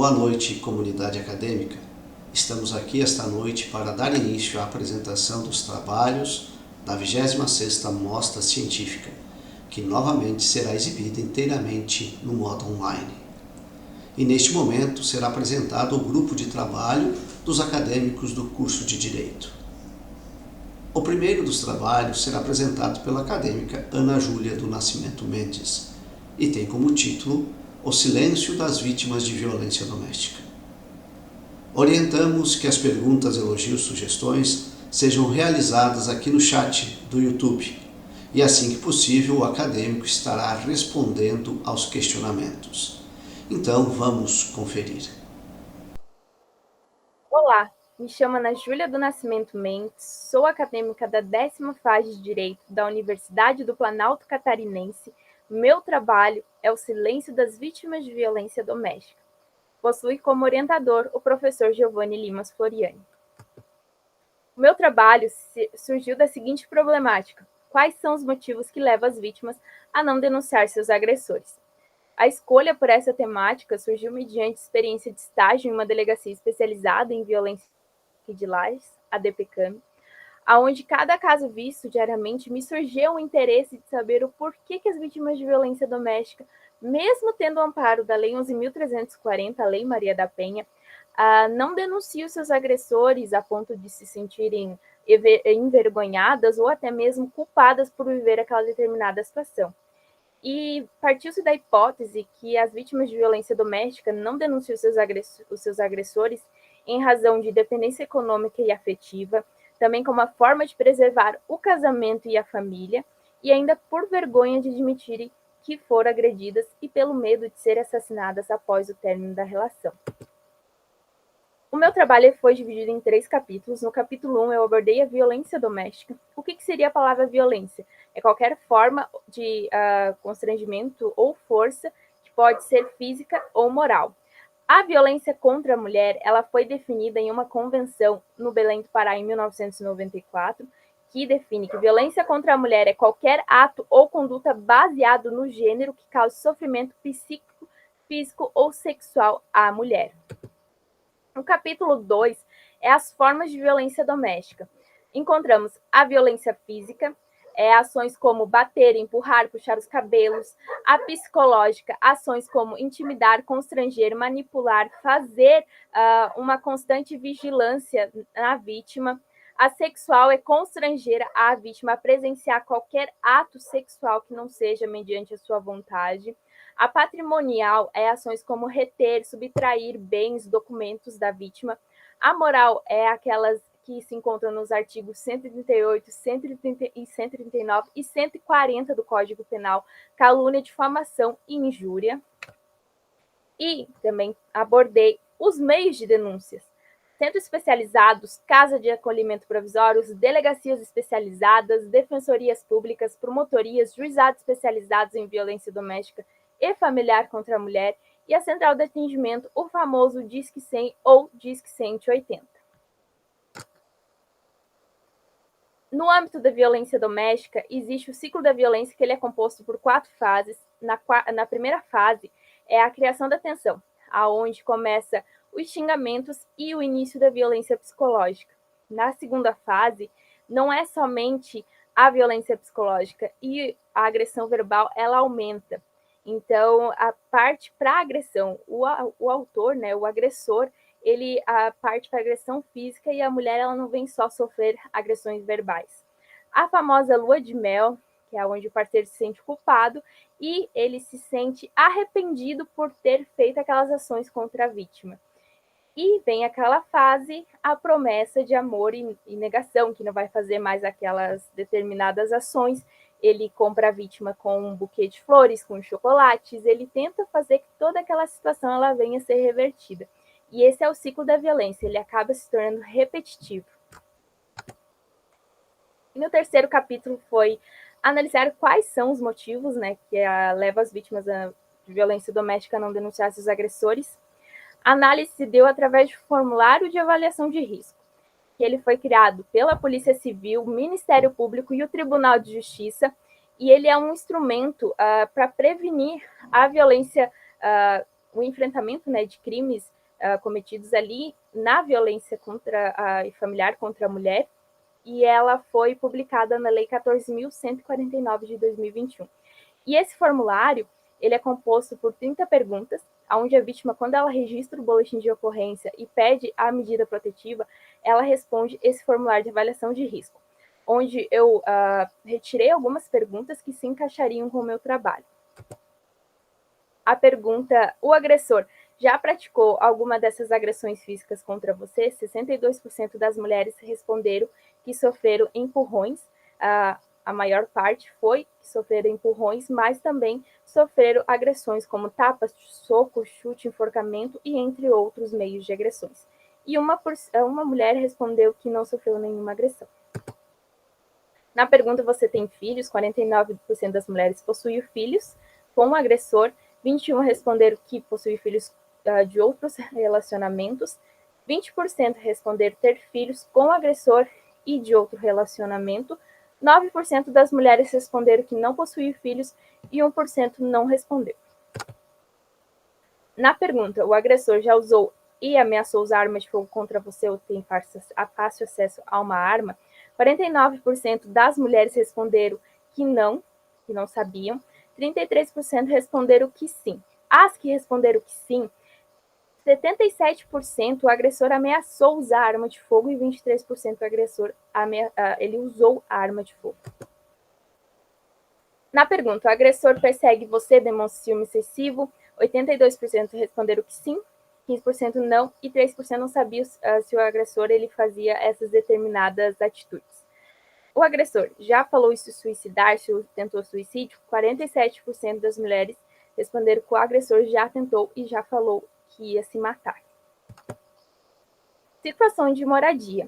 Boa noite, comunidade acadêmica. Estamos aqui esta noite para dar início à apresentação dos trabalhos da 26ª Mostra Científica, que novamente será exibida inteiramente no modo online. E neste momento será apresentado o grupo de trabalho dos acadêmicos do curso de Direito. O primeiro dos trabalhos será apresentado pela acadêmica Ana Júlia do Nascimento Mendes e tem como título O Silêncio das Vítimas de Violência Doméstica. Orientamos que as perguntas, elogios, sugestões sejam realizadas aqui no chat do YouTube e assim que possível o acadêmico estará respondendo aos questionamentos. Então vamos conferir. Olá, me chamo Ana Júlia do Nascimento Mendes, sou acadêmica da 10ª fase de Direito da Universidade do Planalto Catarinense. Meu trabalho é o Silêncio das Vítimas de Violência Doméstica. Possui como orientador o professor Giovanni Limas Floriani. O meu trabalho surgiu da seguinte problemática: quais são os motivos que levam as vítimas a não denunciar seus agressores? A escolha por essa temática surgiu mediante experiência de estágio em uma delegacia especializada em violência de lares, a DPCAM, aonde cada caso visto diariamente me surgiu o interesse de saber o porquê que as vítimas de violência doméstica, mesmo tendo o amparo da Lei 11.340, a Lei Maria da Penha, não denunciam seus agressores a ponto de se sentirem envergonhadas ou até mesmo culpadas por viver aquela determinada situação. E partiu-se da hipótese que as vítimas de violência doméstica não denunciam os seus agressores em razão de dependência econômica e afetiva, também como uma forma de preservar o casamento e a família, e ainda por vergonha de admitirem que foram agredidas e pelo medo de serem assassinadas após o término da relação. O meu trabalho foi dividido em 3 capítulos. No capítulo 1, eu abordei a violência doméstica. O que seria a palavra violência? É qualquer forma de constrangimento ou força que pode ser física ou moral. A violência contra a mulher, ela foi definida em uma convenção no Belém do Pará em 1994, que define que violência contra a mulher é qualquer ato ou conduta baseado no gênero que cause sofrimento psíquico, físico ou sexual à mulher. No capítulo 2 é as formas de violência doméstica. Encontramos a violência física, ações como bater, empurrar, puxar os cabelos; a psicológica, ações como intimidar, constranger, manipular, fazer uma constante vigilância na vítima; a sexual é constranger a vítima a presenciar qualquer ato sexual que não seja mediante a sua vontade; a patrimonial é ações como reter, subtrair bens, documentos da vítima; a moral é aquelas que se encontram nos artigos 138, 139 e 140 do Código Penal, calúnia, difamação e injúria. E também abordei os meios de denúncias: centros especializados, casa de acolhimento provisórios, delegacias especializadas, defensorias públicas, promotorias, juizados especializados em violência doméstica e familiar contra a mulher, e a central de atendimento, o famoso Disque 100 ou Disque 180. No âmbito da violência doméstica, existe o ciclo da violência, que ele é composto por 4 fases. Na primeira fase é a criação da tensão, aonde começa os xingamentos e o início da violência psicológica. Na segunda fase, não é somente a violência psicológica e a agressão verbal, ela aumenta. Então, a parte para a agressão, o autor, né, o agressor, ele parte para a agressão física, e a mulher, ela não vem só sofrer agressões verbais. A famosa lua de mel, que é onde o parceiro se sente culpado e ele se sente arrependido por ter feito aquelas ações contra a vítima. E vem aquela fase, a promessa de amor e negação, que não vai fazer mais aquelas determinadas ações. Ele compra a vítima com um buquê de flores, com chocolates, ele tenta fazer que toda aquela situação ela venha a ser revertida. E esse é o ciclo da violência, ele acaba se tornando repetitivo. E no terceiro capítulo foi analisar quais são os motivos, né, que levam as vítimas de violência doméstica a não denunciar seus agressores. A análise se deu através de formulário de avaliação de risco, que ele foi criado pela Polícia Civil, o Ministério Público e o Tribunal de Justiça, e ele é um instrumento para prevenir a violência o enfrentamento, né, de crimes cometidos ali na violência familiar contra a mulher, e ela foi publicada na Lei 14.149 de 2021. E esse formulário, ele é composto por 30 perguntas, onde a vítima, quando ela registra o boletim de ocorrência e pede a medida protetiva, ela responde esse formulário de avaliação de risco, onde eu retirei algumas perguntas que se encaixariam com o meu trabalho. A pergunta: o agressor já praticou alguma dessas agressões físicas contra você? 62% das mulheres responderam que sofreram empurrões. A maior parte foi que sofreram empurrões, mas também sofreram agressões como tapas, soco, chute, enforcamento e entre outros meios de agressões. E uma mulher respondeu que não sofreu nenhuma agressão. Na pergunta: você tem filhos? 49% das mulheres possuem filhos com o agressor, 21% responderam que possuem filhos de outros relacionamentos, 20% responderam ter filhos com o agressor e de outro relacionamento, 9% das mulheres responderam que não possuem filhos e 1% não respondeu. Na pergunta: o agressor já usou e ameaçou usar arma de fogo contra você ou tem fácil acesso a uma arma? 49% das mulheres responderam que não sabiam, 33% responderam que sim. As que responderam que sim, 77% o agressor ameaçou usar arma de fogo e 23% o agressor ele usou a arma de fogo. Na pergunta: o agressor persegue você, demonstra ciúme excessivo? 82% responderam que sim, 15% não e 3% não sabiam se o agressor ele fazia essas determinadas atitudes. O agressor já falou em se suicidar, se tentou suicídio? 47% das mulheres responderam que o agressor já tentou e já falou que ia se matar. Situação de moradia: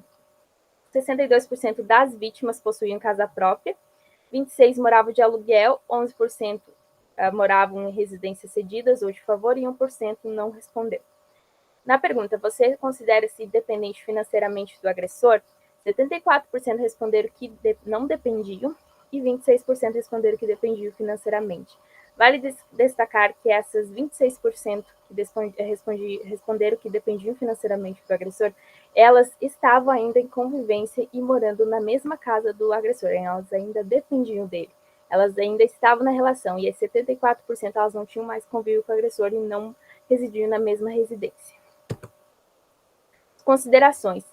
62% das vítimas possuíam casa própria, 26% moravam de aluguel, 11% moravam em residências cedidas ou de favor e 1% não respondeu. Na pergunta: você considera-se dependente financeiramente do agressor? 74% responderam que não dependiam e 26% responderam que dependiam financeiramente. Vale destacar que essas 26% que responderam que dependiam financeiramente do agressor, elas estavam ainda em convivência e morando na mesma casa do agressor, elas ainda dependiam dele. Elas ainda estavam na relação, e as 74% elas não tinham mais convívio com o agressor e não residiam na mesma residência. Considerações.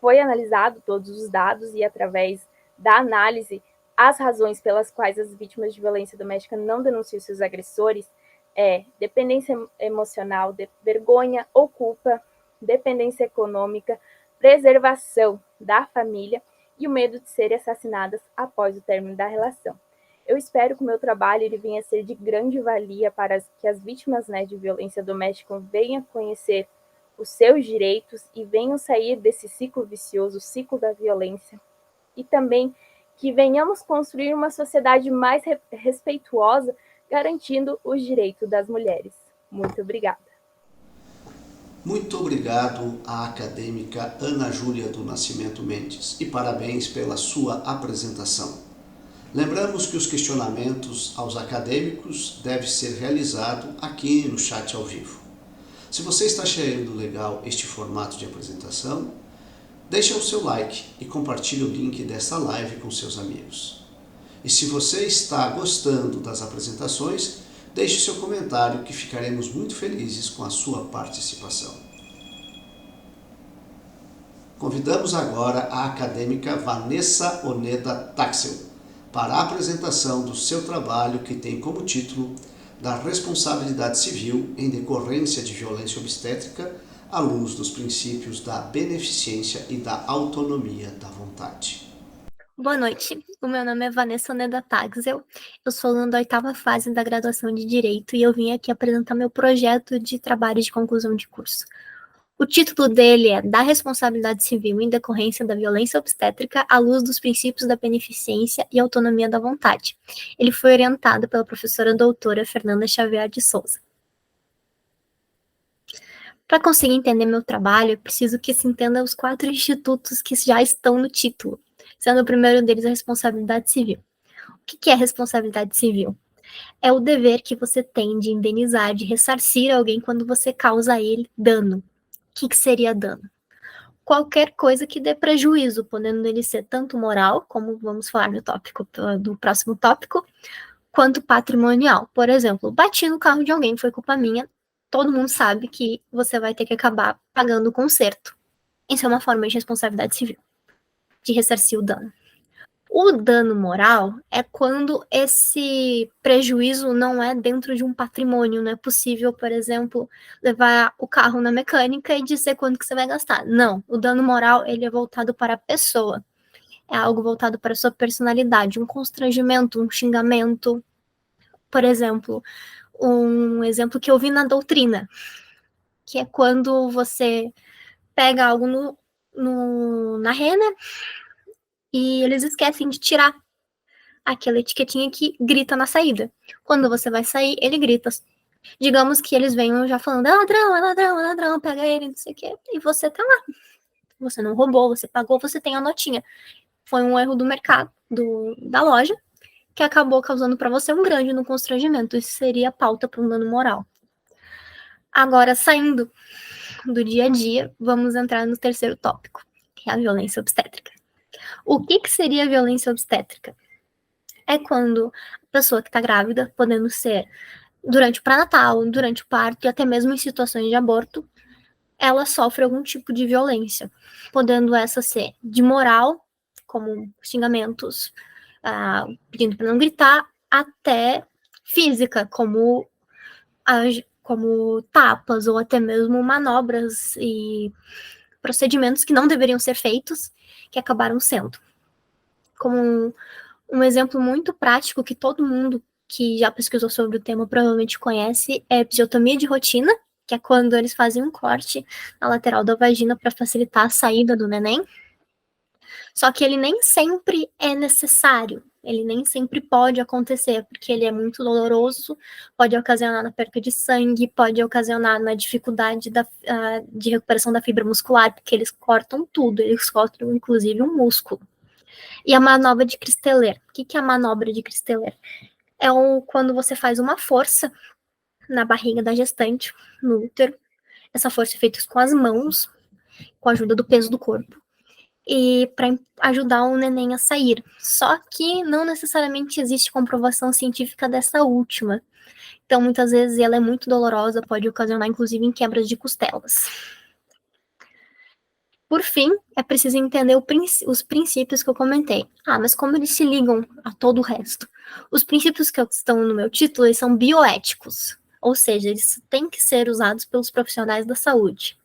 Foi analisado todos os dados e, através da análise, as razões pelas quais as vítimas de violência doméstica não denunciam seus agressores é dependência emocional, vergonha ou culpa, dependência econômica, preservação da família e o medo de serem assassinadas após o término da relação. Eu espero que o meu trabalho ele venha a ser de grande valia para que as vítimas, né, de violência doméstica venham conhecer os seus direitos e venham sair desse ciclo vicioso, o ciclo da violência, e também que venhamos construir uma sociedade mais respeituosa, garantindo os direitos das mulheres. Muito obrigada. Muito obrigado à acadêmica Ana Júlia do Nascimento Mendes e parabéns pela sua apresentação. Lembramos que os questionamentos aos acadêmicos devem ser realizados aqui no chat ao vivo. Se você está achando legal este formato de apresentação, deixe o seu like e compartilhe o link desta live com seus amigos. E se você está gostando das apresentações, deixe seu comentário que ficaremos muito felizes com a sua participação. Convidamos agora a acadêmica Vanessa Oneda Taxel para a apresentação do seu trabalho que tem como título da responsabilidade civil em decorrência de violência obstétrica à luz dos princípios da beneficência e da autonomia da vontade. Boa noite, o meu nome é Vanessa Oneda Taxel, eu sou aluna da 8ª fase da graduação de Direito e eu vim aqui apresentar meu projeto de trabalho de conclusão de curso. O título dele é Da Responsabilidade Civil em Decorrência da Violência Obstétrica à luz dos princípios da beneficência e autonomia da vontade. Ele foi orientado pela professora doutora Fernanda Xavier de Souza. Para conseguir entender meu trabalho, eu preciso que se entenda os 4 institutos que já estão no título, sendo o primeiro deles a responsabilidade civil. O que é responsabilidade civil? É o dever que você tem de indenizar, de ressarcir alguém quando você causa a ele dano. O que seria dano? Qualquer coisa que dê prejuízo, podendo ele ser tanto moral, como vamos falar no tópico do próximo tópico, quanto patrimonial. Por exemplo, bati no carro de alguém, foi culpa minha, todo mundo sabe que você vai ter que acabar pagando o conserto. Isso é uma forma de responsabilidade civil, de ressarcir o dano. O dano moral é quando esse prejuízo não é dentro de um patrimônio, não é possível, por exemplo, levar o carro na mecânica e dizer quanto que você vai gastar. Não, o dano moral ele é voltado para a pessoa, é algo voltado para a sua personalidade, um constrangimento, um xingamento. Por exemplo, um exemplo que eu vi na doutrina, que é quando você pega algo na rena e eles esquecem de tirar aquela etiquetinha que grita na saída. Quando você vai sair, ele grita. Digamos que eles venham já falando, é ladrão, é ladrão, é ladrão, pega ele, não sei o quê. E você tá lá. Você não roubou, você pagou, você tem a notinha. Foi um erro do mercado, da loja, que acabou causando para você um grande no constrangimento. Isso seria a pauta para um dano moral. Agora, saindo do dia a dia, vamos entrar no terceiro tópico, que é a violência obstétrica. O que seria a violência obstétrica? É quando a pessoa que está grávida, podendo ser durante o pré-natal, durante o parto e até mesmo em situações de aborto, ela sofre algum tipo de violência, podendo essa ser de moral, como xingamentos, pedindo para não gritar, até física, como tapas ou até mesmo manobras e procedimentos que não deveriam ser feitos, que acabaram sendo. Como um exemplo muito prático que todo mundo que já pesquisou sobre o tema provavelmente conhece é a episiotomia de rotina, que é quando eles fazem um corte na lateral da vagina para facilitar a saída do neném. Só que ele nem sempre é necessário, ele nem sempre pode acontecer, porque ele é muito doloroso, pode ocasionar na perca de sangue, pode ocasionar na dificuldade de recuperação da fibra muscular, porque eles cortam tudo, eles cortam inclusive o músculo. E a manobra de Christeler. O que é a manobra de Christeler? É quando você faz uma força na barriga da gestante, no útero. Essa força é feita com as mãos, com a ajuda do peso do corpo, e para ajudar o neném a sair. Só que não necessariamente existe comprovação científica dessa última. Então, muitas vezes, ela é muito dolorosa, pode ocasionar, inclusive, em quebras de costelas. Por fim, é preciso entender os princípios que eu comentei. Mas como eles se ligam a todo o resto? Os princípios que estão no meu título, eles são bioéticos, ou seja, eles têm que ser usados pelos profissionais da saúde.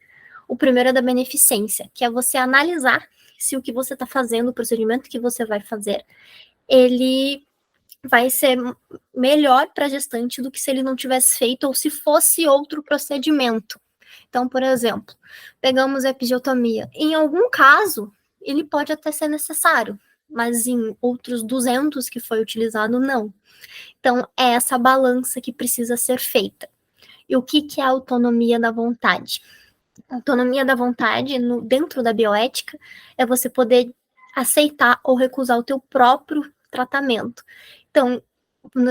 O primeiro é da beneficência, que é você analisar se o que você está fazendo, o procedimento que você vai fazer, ele vai ser melhor para a gestante do que se ele não tivesse feito ou se fosse outro procedimento. Então, por exemplo, pegamos a episiotomia. Em algum caso, ele pode até ser necessário, mas em outros 200 que foi utilizado, não. Então, é essa balança que precisa ser feita. E o que é a autonomia da vontade? A autonomia da vontade, dentro da bioética, é você poder aceitar ou recusar o teu próprio tratamento. Então,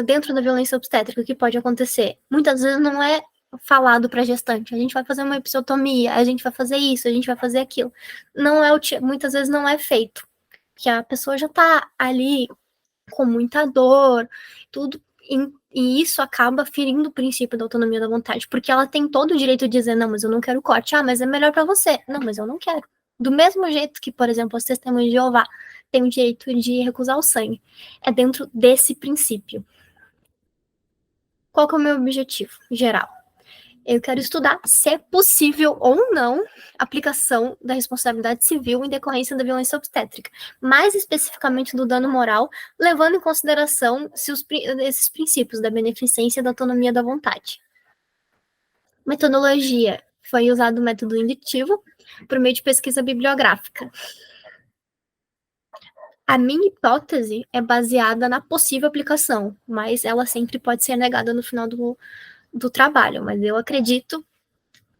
dentro da violência obstétrica, o que pode acontecer? Muitas vezes não é falado para a gestante, a gente vai fazer uma episiotomia, a gente vai fazer isso, a gente vai fazer aquilo. Muitas vezes não é feito, porque a pessoa já está ali com muita dor, tudo, e isso acaba ferindo o princípio da autonomia da vontade, porque ela tem todo o direito de dizer, não, mas eu não quero corte, mas é melhor para você, não, mas eu não quero. Do mesmo jeito que, por exemplo, as testemunhas de Jeová têm o direito de recusar o sangue, é dentro desse princípio. Qual que é o meu objetivo geral? Eu quero estudar se é possível ou não a aplicação da responsabilidade civil em decorrência da violência obstétrica, mais especificamente do dano moral, levando em consideração esses princípios da beneficência e da autonomia da vontade. Metodologia. Foi usado o método indutivo por meio de pesquisa bibliográfica. A minha hipótese é baseada na possível aplicação, mas ela sempre pode ser negada no final do trabalho, mas eu acredito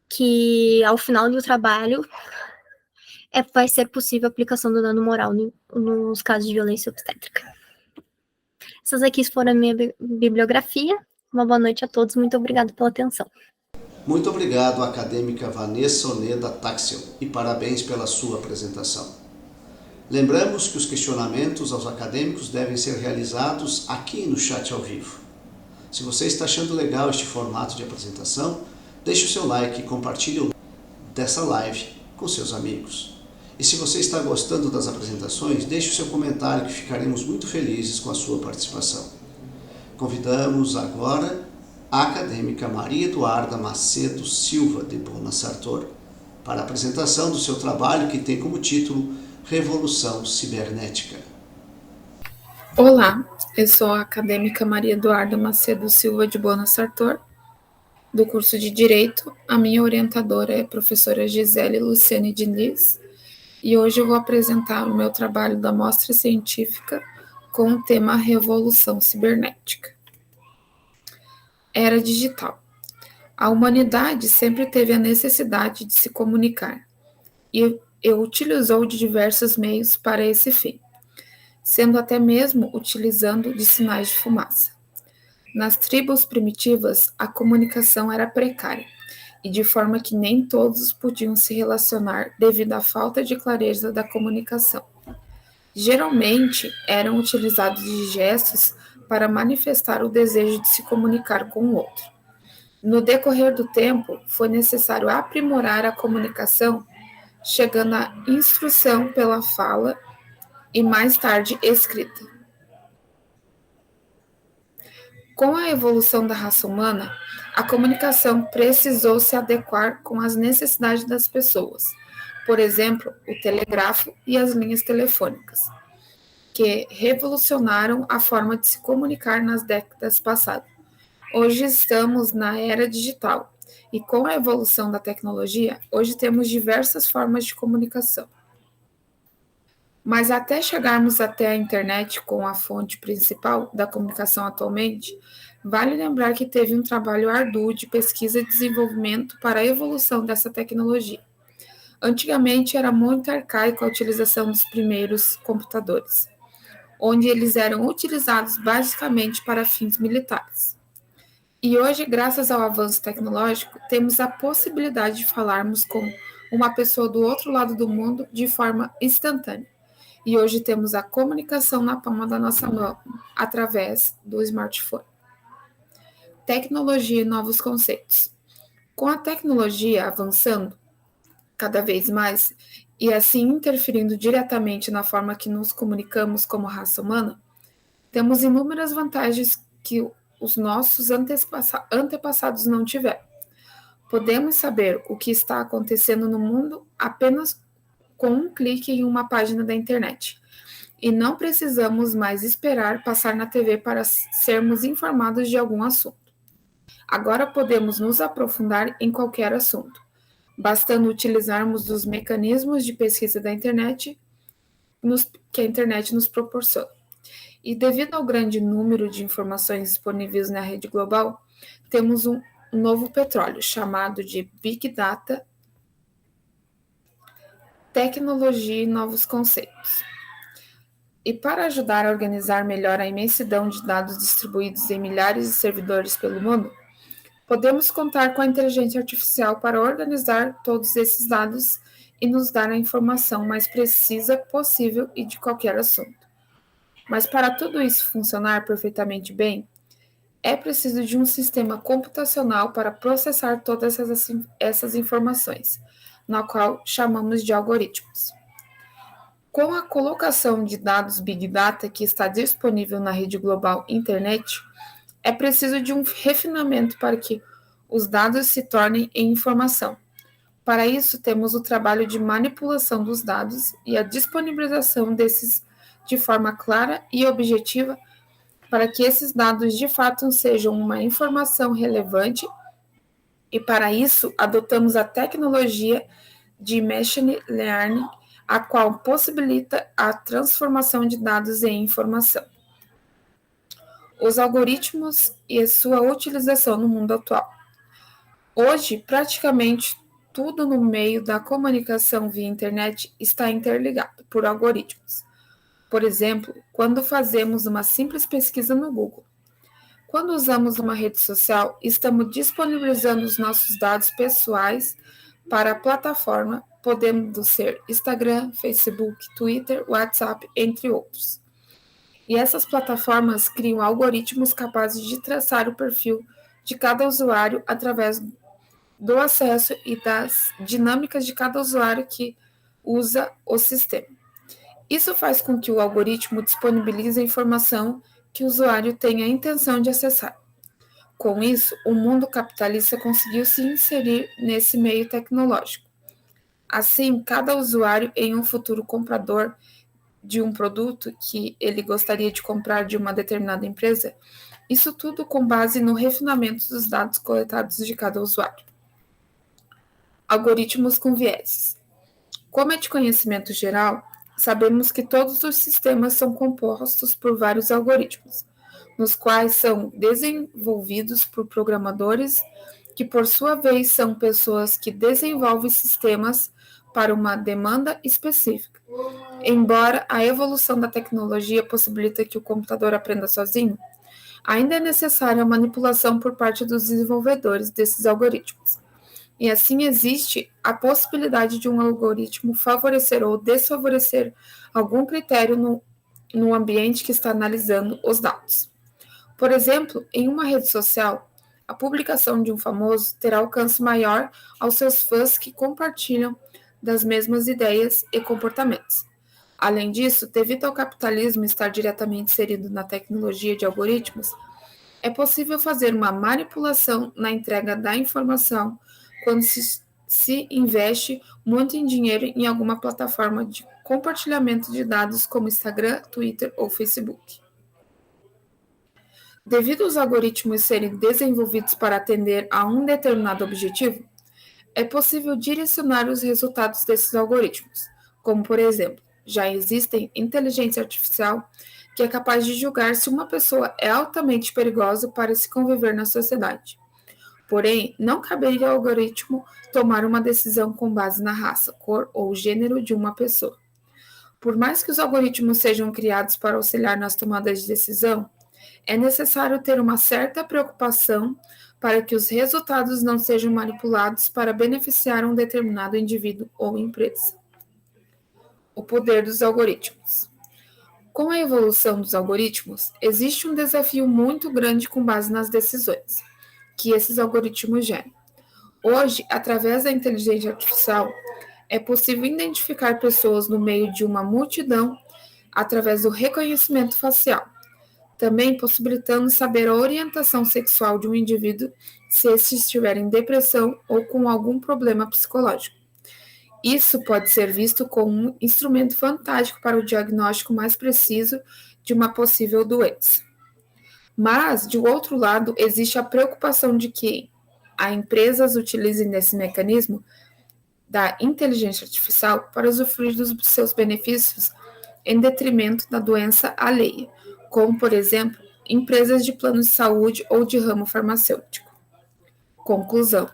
que ao final do trabalho vai ser possível a aplicação do dano moral nos casos de violência obstétrica. Essas aqui foram a minha bibliografia. Uma boa noite a todos, muito obrigada pela atenção. Muito obrigado, acadêmica Vanessa Oneda Taxel, e parabéns pela sua apresentação. Lembramos que os questionamentos aos acadêmicos devem ser realizados aqui no chat ao vivo. Se você está achando legal este formato de apresentação, deixe o seu like e compartilhe o link dessa live com seus amigos. E se você está gostando das apresentações, deixe o seu comentário que ficaremos muito felizes com a sua participação. Convidamos agora a acadêmica Maria Eduarda Macedo Silva de Bona Sartor para a apresentação do seu trabalho que tem como título Revolução Cibernética. Olá, eu sou a acadêmica Maria Eduarda Macedo Silva de Bona Sartor, do curso de Direito. A minha orientadora é a professora Gisele Luciane Diniz, e hoje eu vou apresentar o meu trabalho da mostra científica com o tema Revolução Cibernética. Era digital. A humanidade sempre teve a necessidade de se comunicar e utilizou de diversos meios para esse fim, sendo até mesmo utilizando de sinais de fumaça. Nas tribos primitivas, a comunicação era precária e de forma que nem todos podiam se relacionar devido à falta de clareza da comunicação. Geralmente, eram utilizados de gestos para manifestar o desejo de se comunicar com o outro. No decorrer do tempo, foi necessário aprimorar a comunicação, chegando à instrução pela fala e mais tarde escrita. Com a evolução da raça humana, a comunicação precisou se adequar com as necessidades das pessoas, por exemplo, o telégrafo e as linhas telefônicas, que revolucionaram a forma de se comunicar nas décadas passadas. Hoje estamos na era digital e com a evolução da tecnologia, hoje temos diversas formas de comunicação. Mas até chegarmos até a internet com a fonte principal da comunicação atualmente, vale lembrar que teve um trabalho árduo de pesquisa e desenvolvimento para a evolução dessa tecnologia. Antigamente era muito arcaico a utilização dos primeiros computadores, onde eles eram utilizados basicamente para fins militares. E hoje, graças ao avanço tecnológico, temos a possibilidade de falarmos com uma pessoa do outro lado do mundo de forma instantânea. E hoje temos a comunicação na palma da nossa mão, através do smartphone. Tecnologia e novos conceitos. Com a tecnologia avançando cada vez mais, e assim interferindo diretamente na forma que nos comunicamos como raça humana, temos inúmeras vantagens que os nossos antepassados não tiveram. Podemos saber o que está acontecendo no mundo apenas com um clique em uma página da internet. E não precisamos mais esperar passar na TV para sermos informados de algum assunto. Agora podemos nos aprofundar em qualquer assunto, bastando utilizarmos dos mecanismos de pesquisa da internet que a internet nos proporciona. E devido ao grande número de informações disponíveis na rede global, temos um novo petróleo chamado de Big Data, tecnologia e novos conceitos. E para ajudar a organizar melhor a imensidão de dados distribuídos em milhares de servidores pelo mundo, podemos contar com a inteligência artificial para organizar todos esses dados e nos dar a informação mais precisa possível e de qualquer assunto. Mas para tudo isso funcionar perfeitamente bem, é preciso de um sistema computacional para processar todas essas informações, na qual chamamos de algoritmos. Com a colocação de dados Big Data que está disponível na rede global internet, é preciso de um refinamento para que os dados se tornem em informação. Para isso, temos o trabalho de manipulação dos dados e a disponibilização desses de forma clara e objetiva para que esses dados de fato sejam uma informação relevante, e para isso adotamos a tecnologia de Machine Learning, a qual possibilita a transformação de dados em informação. Os algoritmos e a sua utilização no mundo atual. Hoje, praticamente tudo no meio da comunicação via internet está interligado por algoritmos. Por exemplo, quando fazemos uma simples pesquisa no Google. Quando usamos uma rede social, estamos disponibilizando os nossos dados pessoais para a plataforma, podendo ser Instagram, Facebook, Twitter, WhatsApp, entre outros. E essas plataformas criam algoritmos capazes de traçar o perfil de cada usuário através do acesso e das dinâmicas de cada usuário que usa o sistema. Isso faz com que o algoritmo disponibilize a informação que o usuário tem a intenção de acessar. Com isso, o mundo capitalista conseguiu se inserir nesse meio tecnológico. Assim, cada usuário em um futuro comprador de um produto que ele gostaria de comprar de uma determinada empresa, isso tudo com base no refinamento dos dados coletados de cada usuário. Algoritmos com vieses. Como é de conhecimento geral, sabemos que todos os sistemas são compostos por vários algoritmos, nos quais são desenvolvidos por programadores, que por sua vez são pessoas que desenvolvem sistemas para uma demanda específica. Embora a evolução da tecnologia possibilite que o computador aprenda sozinho, ainda é necessária a manipulação por parte dos desenvolvedores desses algoritmos. E assim existe a possibilidade de um algoritmo favorecer ou desfavorecer algum critério no ambiente que está analisando os dados. Por exemplo, em uma rede social, a publicação de um famoso terá alcance maior aos seus fãs que compartilham das mesmas ideias e comportamentos. Além disso, devido ao capitalismo estar diretamente inserido na tecnologia de algoritmos, é possível fazer uma manipulação na entrega da informação quando se investe muito em dinheiro em alguma plataforma de compartilhamento de dados como Instagram, Twitter ou Facebook. Devido aos algoritmos serem desenvolvidos para atender a um determinado objetivo, é possível direcionar os resultados desses algoritmos, como, por exemplo, já existe inteligência artificial que é capaz de julgar se uma pessoa é altamente perigosa para se conviver na sociedade. Porém, não caberia ao algoritmo tomar uma decisão com base na raça, cor ou gênero de uma pessoa. Por mais que os algoritmos sejam criados para auxiliar nas tomadas de decisão, é necessário ter uma certa preocupação para que os resultados não sejam manipulados para beneficiar um determinado indivíduo ou empresa. O poder dos algoritmos. Com a evolução dos algoritmos, existe um desafio muito grande com base nas decisões que esses algoritmos geram. Hoje, através da inteligência artificial, é possível identificar pessoas no meio de uma multidão através do reconhecimento facial, também possibilitando saber a orientação sexual de um indivíduo se este estiver em depressão ou com algum problema psicológico. Isso pode ser visto como um instrumento fantástico para o diagnóstico mais preciso de uma possível doença. Mas, de outro lado, existe a preocupação de que as empresas utilizem desse mecanismo da inteligência artificial para usufruir dos seus benefícios em detrimento da doença alheia, como, por exemplo, empresas de plano de saúde ou de ramo farmacêutico. Conclusão.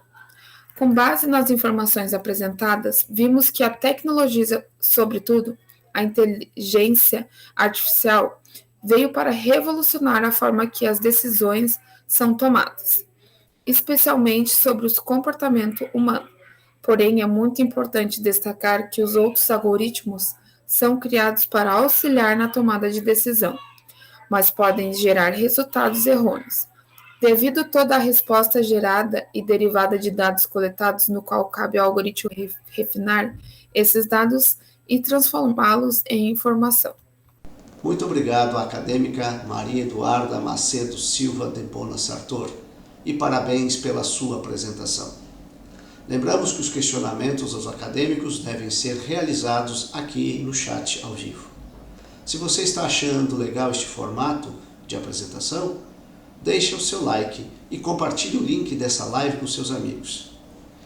Com base nas informações apresentadas, vimos que a tecnologia, sobretudo a inteligência artificial, veio para revolucionar a forma que as decisões são tomadas, especialmente sobre o comportamento humano. Porém, é muito importante destacar que os outros algoritmos são criados para auxiliar na tomada de decisão, mas podem gerar resultados errôneos. Devido a toda a resposta gerada e derivada de dados coletados, no qual cabe ao algoritmo refinar esses dados e transformá-los em informação. Muito obrigado à acadêmica Maria Eduarda Macedo Silva de Bona Sartor e parabéns pela sua apresentação. Lembramos que os questionamentos aos acadêmicos devem ser realizados aqui no chat ao vivo. Se você está achando legal este formato de apresentação, deixe o seu like e compartilhe o link dessa live com seus amigos.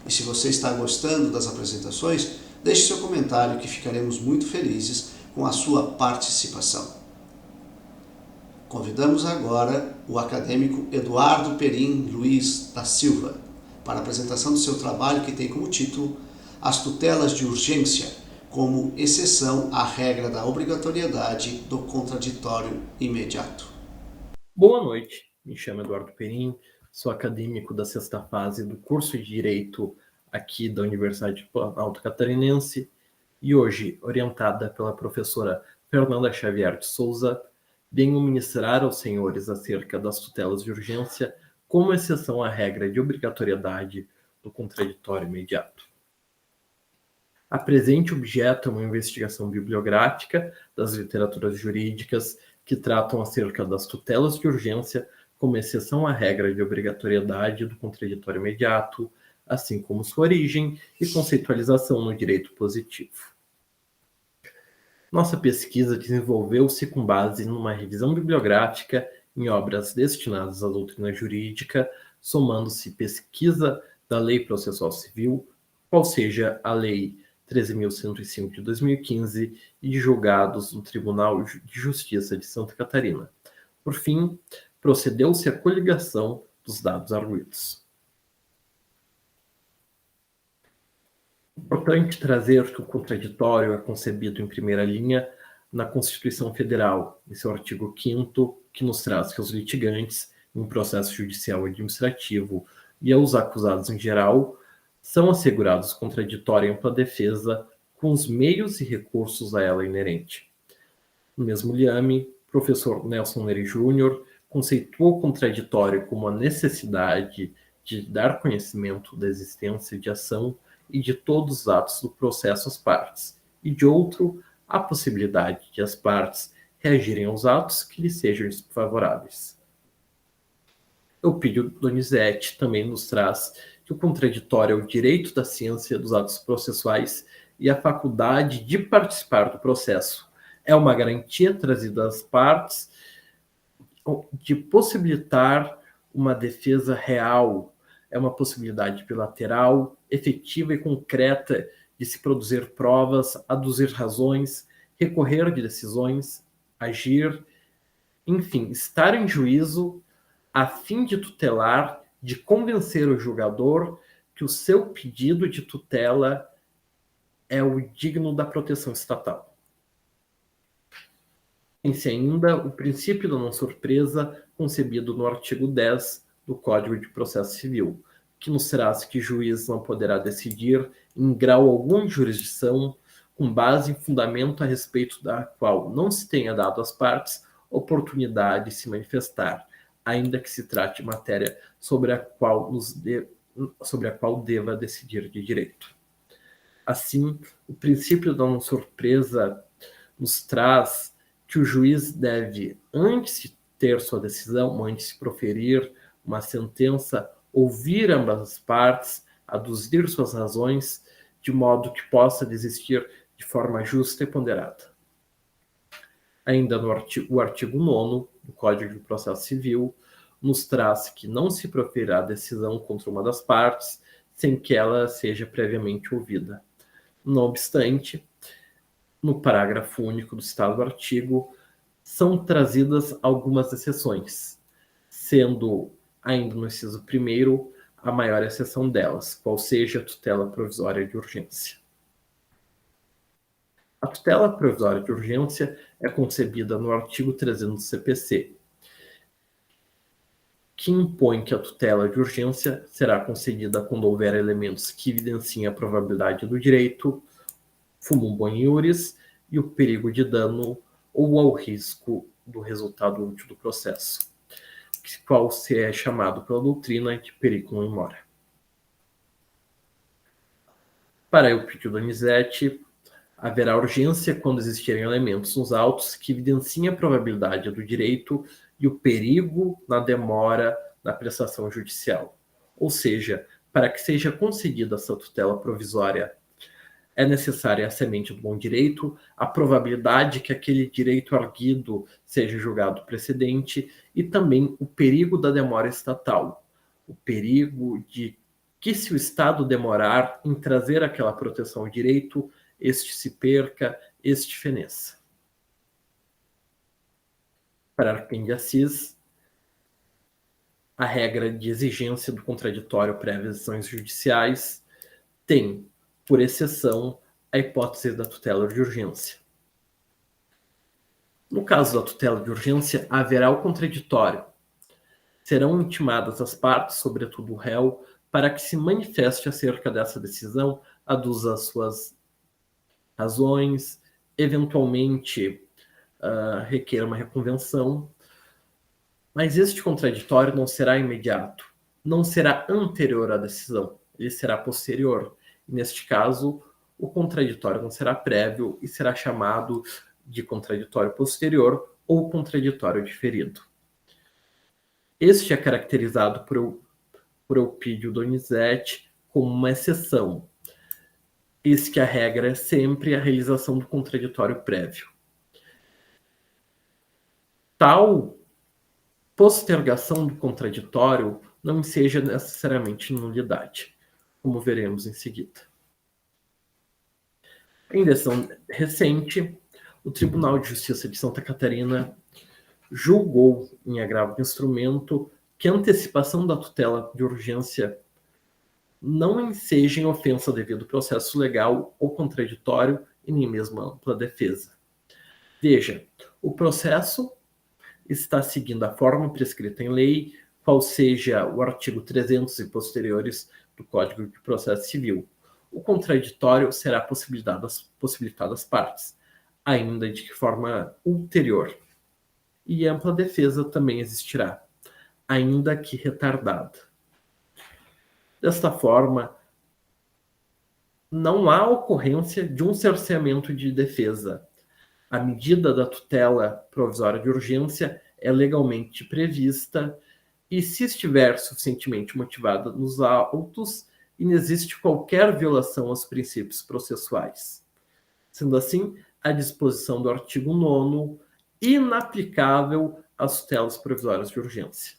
E se você está gostando das apresentações, deixe seu comentário que ficaremos muito felizes com a sua participação. Convidamos agora o acadêmico Eduardo Perim Luiz da Silva para a apresentação do seu trabalho que tem como título As Tutelas de Urgência, como exceção à regra da obrigatoriedade do contraditório imediato. Boa noite, me chamo Eduardo Perim, sou acadêmico da sexta fase do curso de Direito aqui da Universidade Planalto Catarinense e hoje, orientada pela professora Fernanda Xavier de Souza, venho ministrar aos senhores acerca das tutelas de urgência como exceção à regra de obrigatoriedade do contraditório imediato. A presente objeto é uma investigação bibliográfica das literaturas jurídicas que tratam acerca das tutelas de urgência como exceção à regra de obrigatoriedade do contraditório imediato, assim como sua origem e conceitualização no direito positivo. Nossa pesquisa desenvolveu-se com base numa revisão bibliográfica em obras destinadas à doutrina jurídica, somando-se pesquisa da Lei Processual Civil, qual seja a Lei 13.105 de 2015 e de julgados do Tribunal de Justiça de Santa Catarina. Por fim, procedeu-se à coligação dos dados arguidos. Importante trazer que o contraditório é concebido em primeira linha na Constituição Federal, em seu artigo 5º, que nos traz que os litigantes, em um processo judicial administrativo e aos acusados em geral, são assegurados contraditório e ampla defesa com os meios e recursos a ela inerente. No mesmo liame, o professor Nelson Neri Júnior conceituou o contraditório como a necessidade de dar conhecimento da existência de ação e de todos os atos do processo às partes, e de outro, a possibilidade de as partes reagirem aos atos que lhes sejam desfavoráveis. Eupídio Donizete também nos traz que o contraditório é o direito da ciência dos atos processuais e a faculdade de participar do processo. É uma garantia trazida às partes de possibilitar uma defesa real, é uma possibilidade bilateral, efetiva e concreta de se produzir provas, aduzir razões, recorrer de decisões, agir, enfim, estar em juízo a fim de tutelar, de convencer o julgador que o seu pedido de tutela é o digno da proteção estatal. Tem-se ainda o princípio da não-surpresa concebido no artigo 10 do Código de Processo Civil, que nos traz que o juiz não poderá decidir em grau algum de jurisdição com base em fundamento a respeito da qual não se tenha dado às partes oportunidade de se manifestar, ainda que se trate de matéria sobre a qual deva decidir de direito. Assim, o princípio da não-surpresa nos traz que o juiz deve, antes de ter sua decisão, antes de proferir uma sentença, ouvir ambas as partes, aduzir suas razões, de modo que possa desistir de forma justa e ponderada. Ainda o artigo 9º do Código de Processo Civil nos traz que não se proferirá decisão contra uma das partes sem que ela seja previamente ouvida. Não obstante, no parágrafo único do citado artigo, são trazidas algumas exceções, sendo ainda no inciso 1º a maior exceção delas, qual seja a tutela provisória de urgência. A tutela provisória de urgência é concebida no artigo 300 do CPC, que impõe que a tutela de urgência será concedida quando houver elementos que evidenciem a probabilidade do direito, fumum boniuris e o perigo de dano ou ao risco do resultado útil do processo, qual se é chamado pela doutrina de periculum in mora. Para Eupídio Donizete, haverá urgência quando existirem elementos nos autos que evidenciem a probabilidade do direito e o perigo na demora na prestação judicial. Ou seja, para que seja concedida essa tutela provisória, é necessária a semente do bom direito, a probabilidade que aquele direito arguido seja julgado precedente e também o perigo da demora estatal, o perigo de que, se o Estado demorar em trazer aquela proteção ao direito, este se perca, este feneça. Para quem de Assis, a regra de exigência do contraditório prévias decisões judiciais tem, por exceção, a hipótese da tutela de urgência. No caso da tutela de urgência, haverá o contraditório. Serão intimadas as partes, sobretudo o réu, para que se manifeste acerca dessa decisão, aduza as suas razões, eventualmente requer uma reconvenção, mas este contraditório não será imediato, não será anterior à decisão, ele será posterior. Neste caso, o contraditório não será prévio e será chamado de contraditório posterior ou contraditório diferido. Este é caracterizado por Eupídio Donizete como uma exceção, eis que a regra é sempre a realização do contraditório prévio. Tal postergação do contraditório não seja necessariamente nulidade, como veremos em seguida. Em decisão recente, o Tribunal de Justiça de Santa Catarina julgou, em agravo do instrumento, que a antecipação da tutela de urgência não enseja em ofensa devido ao processo legal ou contraditório e nem mesmo ampla defesa. Veja, o processo está seguindo a forma prescrita em lei, qual seja o artigo 300 e posteriores do Código de Processo Civil. O contraditório será possibilitado às partes, ainda de forma ulterior. E ampla defesa também existirá, ainda que retardada. Desta forma, não há ocorrência de um cerceamento de defesa. A medida da tutela provisória de urgência é legalmente prevista e, se estiver suficientemente motivada nos autos, inexiste qualquer violação aos princípios processuais. Sendo assim, a disposição do artigo 9º inaplicável às tutelas provisórias de urgência.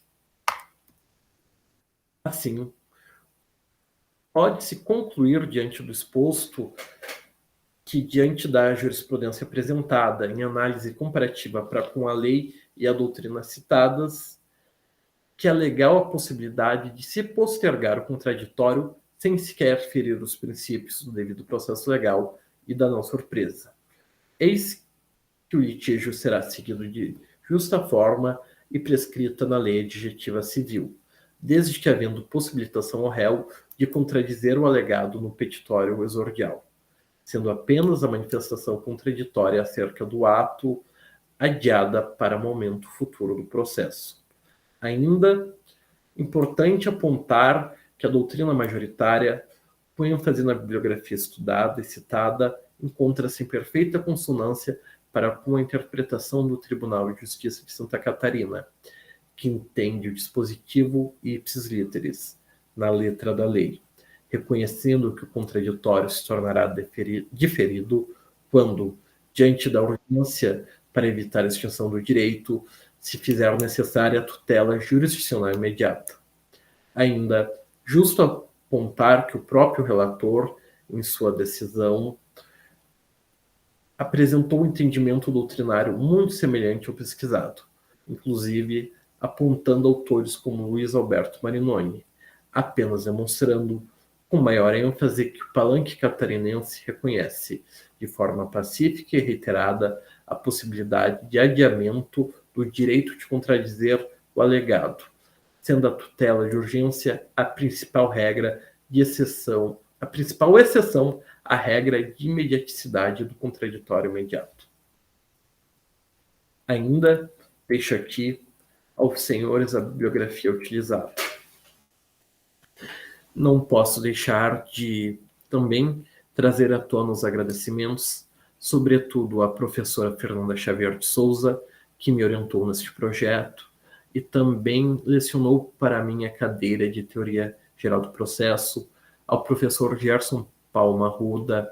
Assim, pode-se concluir diante do exposto que, diante da jurisprudência apresentada em análise comparativa com a lei e a doutrina citadas, que é legal a possibilidade de se postergar o contraditório sem sequer ferir os princípios do devido processo legal e da não surpresa. Eis que o litígio será seguido de justa forma e prescrita na lei adjetiva civil, desde que havendo possibilitação ao réu de contradizer o alegado no petitório exordial, sendo apenas a manifestação contraditória acerca do ato adiada para momento futuro do processo. Ainda importante apontar que a doutrina majoritária, com ênfase na bibliografia estudada e citada, encontra-se em perfeita consonância para com a interpretação do Tribunal de Justiça de Santa Catarina, que entende o dispositivo ipsis literis, na letra da lei, reconhecendo que o contraditório se tornará diferido quando, diante da urgência para evitar a extinção do direito, se fizer necessária a tutela jurisdicional imediata. Ainda, justo apontar que o próprio relator, em sua decisão, apresentou um entendimento doutrinário muito semelhante ao pesquisado, inclusive apontando autores como Luiz Alberto Marinoni, apenas demonstrando com maior ênfase que o palanque catarinense reconhece, de forma pacífica e reiterada, a possibilidade de adiamento do direito de contradizer o alegado, sendo a tutela de urgência a principal regra de exceção, a principal exceção à regra de imediaticidade do contraditório imediato. Ainda deixo aqui aos senhores a bibliografia utilizada. Não posso deixar de também trazer à tona os agradecimentos, sobretudo à professora Fernanda Xavier de Souza, que me orientou neste projeto e também lecionou para mim a cadeira de Teoria Geral do Processo, ao professor Gerson Paulo Arruda,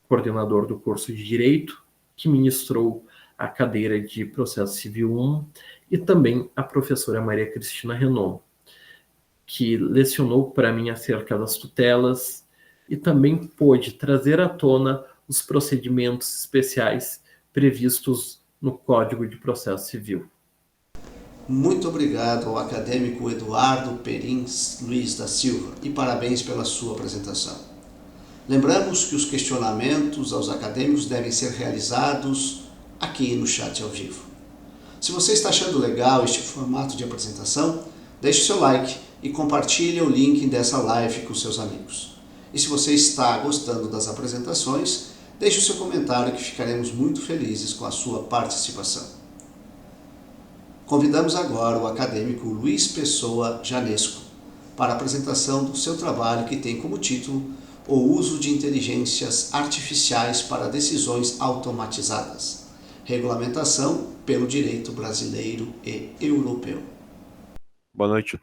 coordenador do curso de Direito, que ministrou a cadeira de Processo Civil 1, e também a professora Maria Cristina Renon, que lecionou para mim acerca das tutelas e também pôde trazer à tona os procedimentos especiais previstos no Código de Processo Civil. Muito obrigado ao acadêmico Eduardo Perim Luiz da Silva e parabéns pela sua apresentação. Lembramos que os questionamentos aos acadêmicos devem ser realizados aqui no chat ao vivo. Se você está achando legal este formato de apresentação, deixe seu like e compartilhe o link dessa live com seus amigos. E se você está gostando das apresentações, deixe o seu comentário que ficaremos muito felizes com a sua participação. Convidamos agora o acadêmico Luiz Pessoa Janesco para a apresentação do seu trabalho que tem como título O uso de inteligências artificiais para decisões automatizadas, regulamentação pelo direito brasileiro e europeu. Boa noite,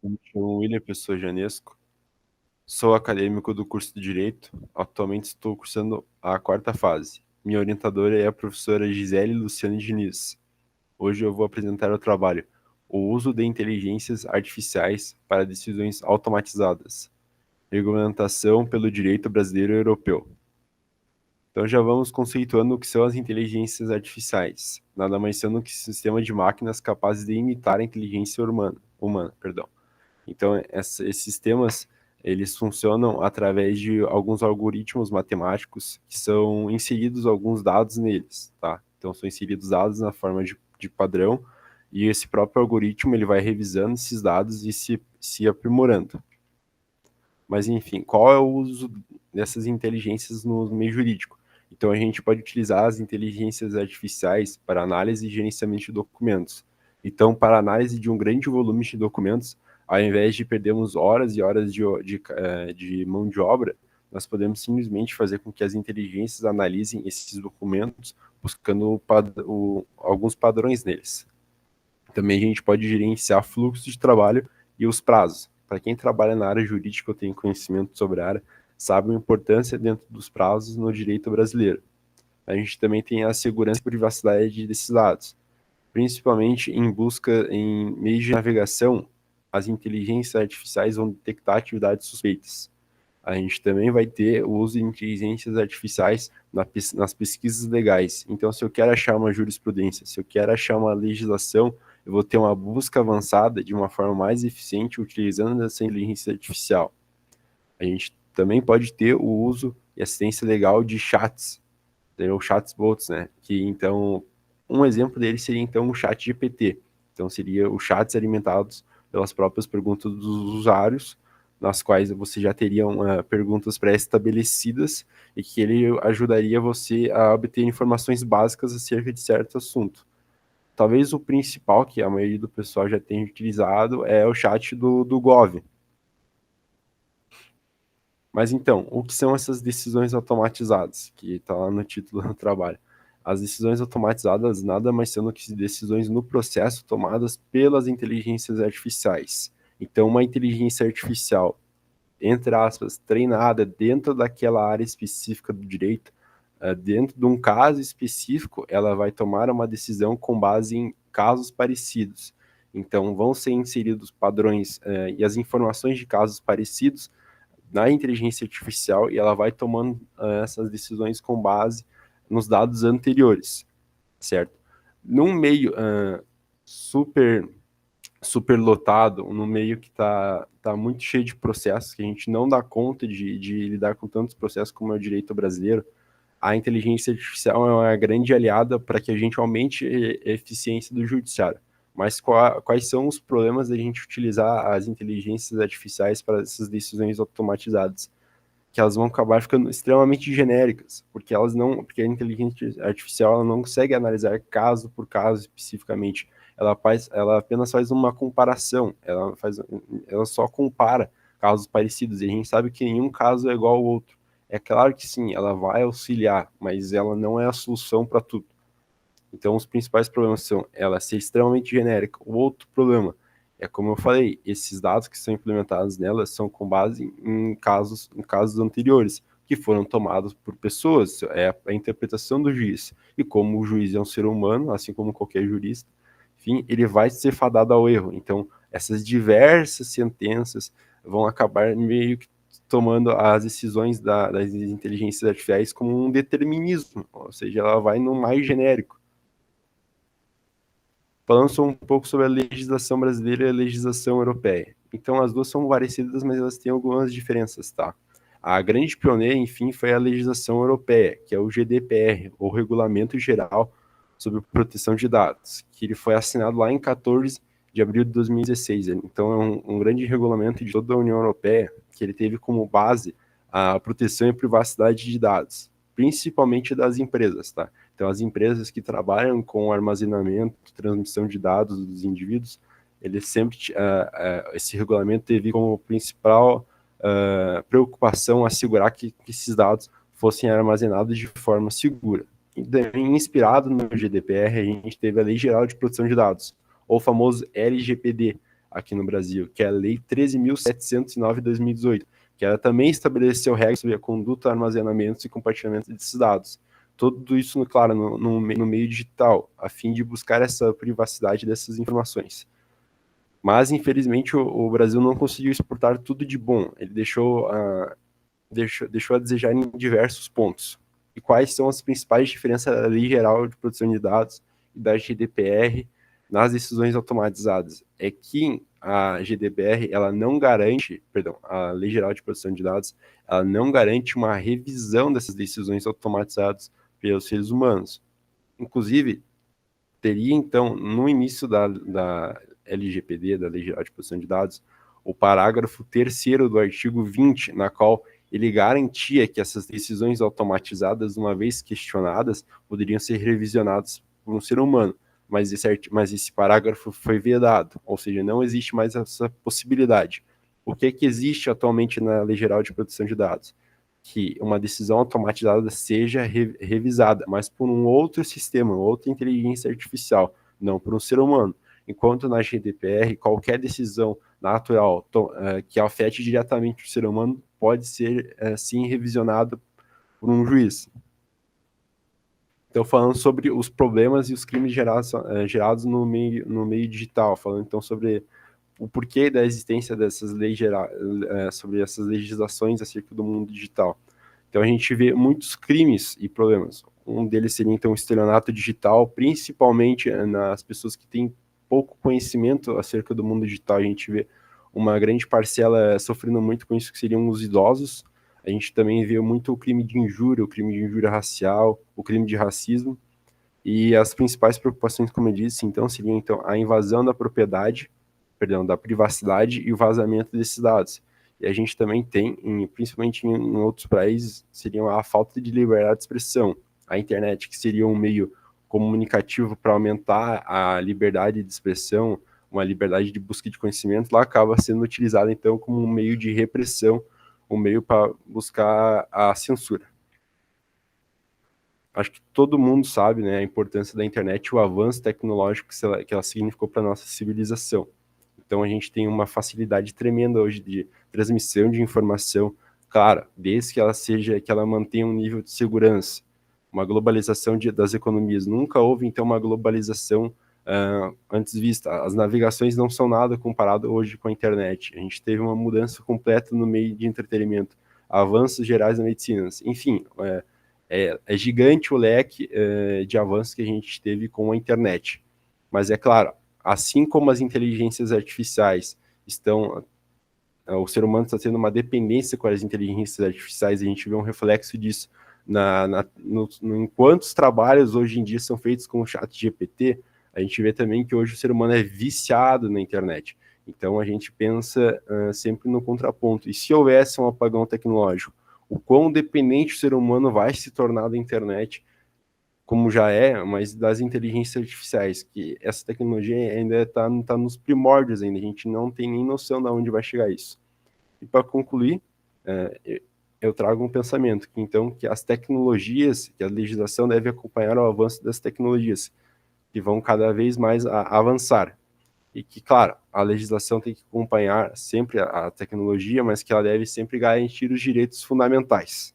eu me chamo William Pessoa Janesco, sou acadêmico do curso de Direito, atualmente estou cursando a 4ª fase. Minha orientadora é a professora Gisele Luciane Diniz. Hoje eu vou apresentar o trabalho O uso de inteligências artificiais para decisões automatizadas, regulamentação pelo direito brasileiro e europeu. Então já vamos conceituando o que são as inteligências artificiais, nada mais sendo que sistema de máquinas capazes de imitar a inteligência humana. Então esses sistemas, eles funcionam através de alguns algoritmos matemáticos que são inseridos alguns dados neles, tá? Então são inseridos dados na forma de padrão e esse próprio algoritmo ele vai revisando esses dados e se aprimorando. Mas enfim, qual é o uso dessas inteligências no meio jurídico? Então a gente pode utilizar as inteligências artificiais para análise e gerenciamento de documentos. Então, para análise de um grande volume de documentos, ao invés de perdermos horas e horas de mão de obra, nós podemos simplesmente fazer com que as inteligências analisem esses documentos, buscando alguns padrões neles. Também a gente pode gerenciar fluxo de trabalho e os prazos. Para quem trabalha na área jurídica ou tem conhecimento sobre a área, sabe a importância dentro dos prazos no direito brasileiro. A gente também tem a segurança e privacidade desses dados. Principalmente em busca em meios de navegação, as inteligências artificiais vão detectar atividades suspeitas. A gente também vai ter o uso de inteligências artificiais nas pesquisas legais. Então, se eu quero achar uma jurisprudência, se eu quero achar uma legislação, eu vou ter uma busca avançada de uma forma mais eficiente utilizando essa inteligência artificial. A gente também pode ter o uso e assistência legal de chats, ou chatbots, né? Que então, um exemplo dele seria então o chat GPT. Então seria os chats alimentados pelas próprias perguntas dos usuários, nas quais você já teria perguntas pré-estabelecidas e que ele ajudaria você a obter informações básicas acerca de certo assunto. Talvez o principal, que a maioria do pessoal já tenha utilizado, é o chat do Gov. Mas então, o que são essas decisões automatizadas, que está lá no título do trabalho? As decisões automatizadas nada mais são do que decisões no processo tomadas pelas inteligências artificiais. Então, uma inteligência artificial, entre aspas, treinada dentro daquela área específica do direito, dentro de um caso específico, ela vai tomar uma decisão com base em casos parecidos. Então, vão ser inseridos padrões e as informações de casos parecidos na inteligência artificial e ela vai tomando essas decisões com base nos dados anteriores, certo? Num meio super lotado, num meio que tá muito cheio de processos, que a gente não dá conta de lidar com tantos processos como é o direito brasileiro, a inteligência artificial é uma grande aliada para que a gente aumente a eficiência do judiciário. Mas quais são os problemas da gente utilizar as inteligências artificiais para essas decisões automatizadas? Que elas vão acabar ficando extremamente genéricas, porque a inteligência artificial ela não consegue analisar caso por caso especificamente. Ela apenas faz uma comparação, ela só compara casos parecidos, e a gente sabe que nenhum caso é igual ao outro. É claro que sim, ela vai auxiliar, mas ela não é a solução para tudo. Então, os principais problemas são ela ser extremamente genérica. O outro problema é, como eu falei, esses dados que são implementados nela são com base em casos anteriores, que foram tomados por pessoas, é a interpretação do juiz. E como o juiz é um ser humano, assim como qualquer jurista, enfim, ele vai ser fadado ao erro. Então, essas diversas sentenças vão acabar meio que tomando as decisões das inteligências artificiais como um determinismo, ou seja, ela vai no mais genérico. Falando só um pouco sobre a legislação brasileira e a legislação europeia. Então, as duas são parecidas, mas elas têm algumas diferenças, tá? A grande pioneira, enfim, foi a legislação europeia, que é o GDPR, ou Regulamento Geral sobre Proteção de Dados, que ele foi assinado lá em 14 de abril de 2016. Então, é um grande regulamento de toda a União Europeia, que ele teve como base a proteção e privacidade de dados, principalmente das empresas, tá? Então, as empresas que trabalham com armazenamento, transmissão de dados dos indivíduos, eles sempre, esse regulamento teve como principal preocupação assegurar que esses dados fossem armazenados de forma segura. E também, inspirado no GDPR, a gente teve a Lei Geral de Proteção de Dados, ou o famoso LGPD, aqui no Brasil, que é a Lei 13.709 de 2018, que ela também estabeleceu regras sobre a conduta, armazenamento e compartilhamento desses dados. Tudo isso, claro, no meio digital, a fim de buscar essa privacidade dessas informações. Mas, infelizmente, o Brasil não conseguiu exportar tudo de bom. Ele deixou a desejar em diversos pontos. E quais são as principais diferenças da Lei Geral de Proteção de Dados e da GDPR nas decisões automatizadas? É que a GDPR, ela não garante, a Lei Geral de Proteção de Dados, ela não garante uma revisão dessas decisões automatizadas pelos seres humanos. Inclusive, teria, então, no início da LGPD, da Lei Geral de Proteção de Dados, o parágrafo 3º do artigo 20, na qual ele garantia que essas decisões automatizadas, uma vez questionadas, poderiam ser revisionadas por um ser humano, mas esse parágrafo foi vedado, ou seja, não existe mais essa possibilidade. O que existe atualmente na Lei Geral de Proteção de Dados? Que uma decisão automatizada seja revisada, mas por um outro sistema, outra inteligência artificial, não por um ser humano. Enquanto na GDPR, qualquer decisão natural que afete diretamente o ser humano pode ser, sim, revisionada por um juiz. Então, falando sobre os problemas e os crimes gerados no meio digital, falando então sobre o porquê da existência dessas leis sobre essas legislações acerca do mundo digital. Então, a gente vê muitos crimes e problemas. Um deles seria, então, o estelionato digital, principalmente nas pessoas que têm pouco conhecimento acerca do mundo digital. A gente vê uma grande parcela sofrendo muito com isso, que seriam os idosos. A gente também vê muito o crime de injúria racial, o crime de racismo. E as principais preocupações, como eu disse, então, seriam então, a invasão da da privacidade e o vazamento desses dados. E a gente também tem, principalmente em outros países, seriam a falta de liberdade de expressão. A internet, que seria um meio comunicativo para aumentar a liberdade de expressão, uma liberdade de busca de conhecimento, lá acaba sendo utilizada, então, como um meio de repressão, um meio para buscar a censura. Acho que todo mundo sabe, né, a importância da internet e o avanço tecnológico que ela significou para a nossa civilização. Então, a gente tem uma facilidade tremenda hoje de transmissão de informação, claro, desde que ela mantenha um nível de segurança, uma globalização das economias. Nunca houve, então, uma globalização antes vista. As navegações não são nada comparado hoje com a internet. A gente teve uma mudança completa no meio de entretenimento, avanços gerais na medicina. Enfim, é gigante o leque de avanços que a gente teve com a internet. Mas, é claro, assim como as inteligências artificiais o ser humano está tendo uma dependência com as inteligências artificiais, a gente vê um reflexo disso em quantos trabalhos hoje em dia são feitos com o ChatGPT. A gente vê também que hoje o ser humano é viciado na internet. Então, a gente pensa sempre no contraponto. E se houvesse um apagão tecnológico, o quão dependente o ser humano vai se tornar da internet, como já é, mas das inteligências artificiais, que essa tecnologia ainda está nos primórdios ainda, a gente não tem nem noção de onde vai chegar isso. E para concluir, eu trago um pensamento, que as tecnologias, que a legislação deve acompanhar o avanço das tecnologias, que vão cada vez mais avançar. E que, claro, a legislação tem que acompanhar sempre a tecnologia, mas que ela deve sempre garantir os direitos fundamentais.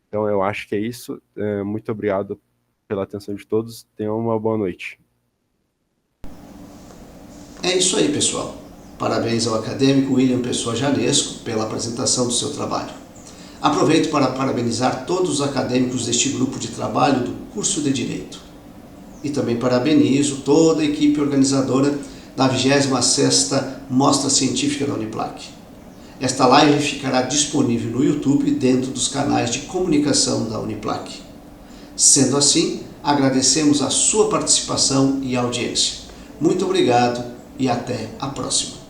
Então, eu acho que é isso. Muito obrigado pela atenção de todos. Tenham uma boa noite. É isso aí, pessoal. Parabéns ao acadêmico William Pessoa Janesco pela apresentação do seu trabalho. Aproveito para parabenizar todos os acadêmicos deste grupo de trabalho do curso de Direito. E também parabenizo toda a equipe organizadora da 26ª Mostra Científica da Uniplac. Esta live ficará disponível no YouTube dentro dos canais de comunicação da Uniplac. Sendo assim, agradecemos a sua participação e audiência. Muito obrigado e até a próxima.